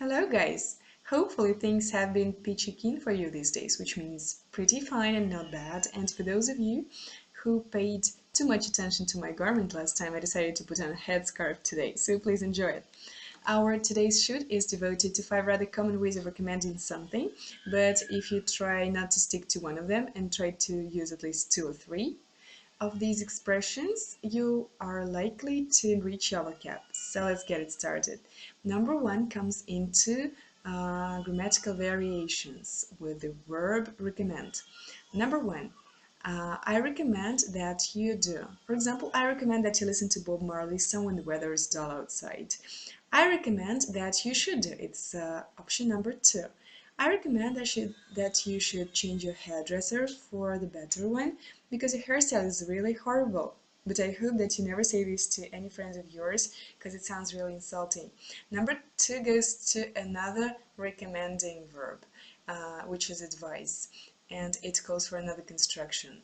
Hello guys! Hopefully things have been peachy keen for you these days, which means pretty fine and not bad. And for those of you who paid too much attention to my garment last time, I decided to put on a headscarf today, so please enjoy it. Our today's shoot is devoted to 5 rather common ways of recommending something, but if you try not to stick to one of them and try to use at least 2 or 3, of these expressions, you are likely to enrich your vocab. So let's get it started. Number 1 comes into grammatical variations with the verb recommend. Number 1, I recommend that you do. For example, I recommend that you listen to Bob Marley song when the weather is dull outside. I recommend that you should do. It's option number 2. I recommend that you should change your hairdresser for the better one because your hairstyle is really horrible. But I hope that you never say this to any friends of yours because it sounds really insulting. Number 2 goes to another recommending verb, which is advise, and it calls for another construction.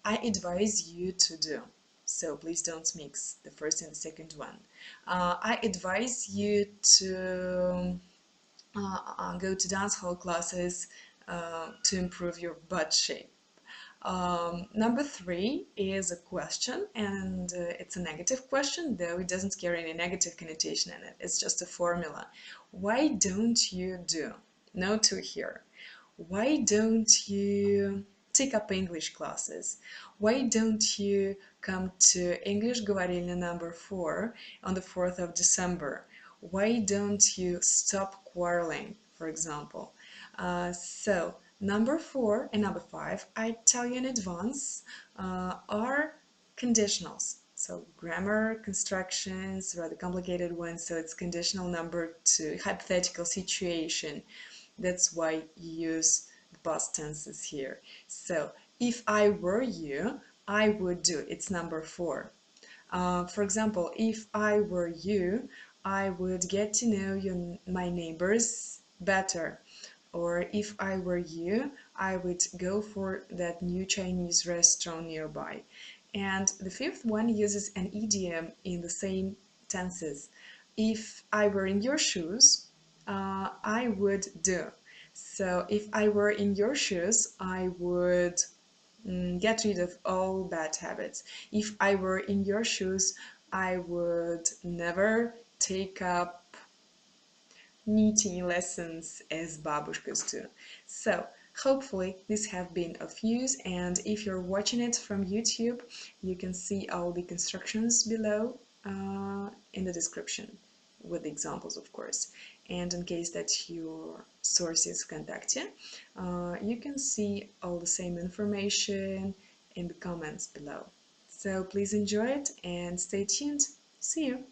I advise you to do. So please don't mix the first and the second one. I advise you to go to dancehall classes to improve your butt shape. Number 3 is a question, and it's a negative question, though it doesn't carry any negative connotation in it. It's just a formula. Why don't you do? No to here. Why don't you take up English classes? Why don't you come to English Govorilnya number 4 on the 4th of December? Why don't you stop quarreling, for example? So number 4 and number 5, I tell you in advance, are conditionals. So grammar constructions, rather complicated ones, so it's conditional number 2, hypothetical situation. That's why you use the past tenses here. So if I were you, I would do. It's number 4. For example, if I were you, I would get to know my neighbors better. Or if I were you, I would go for that new Chinese restaurant nearby. And the 5th one uses an idiom in the same tenses. If I were in your shoes, I would do. So if I were in your shoes, I would get rid of all bad habits. If I were in your shoes, I would never take up knitting lessons as babushkas do. So hopefully these have been of use, and if you're watching it from YouTube, you can see all the constructions below in the description with the examples, of course. And in case that your sources contact you, you can see all the same information in the comments below. So please enjoy it and stay tuned. See you!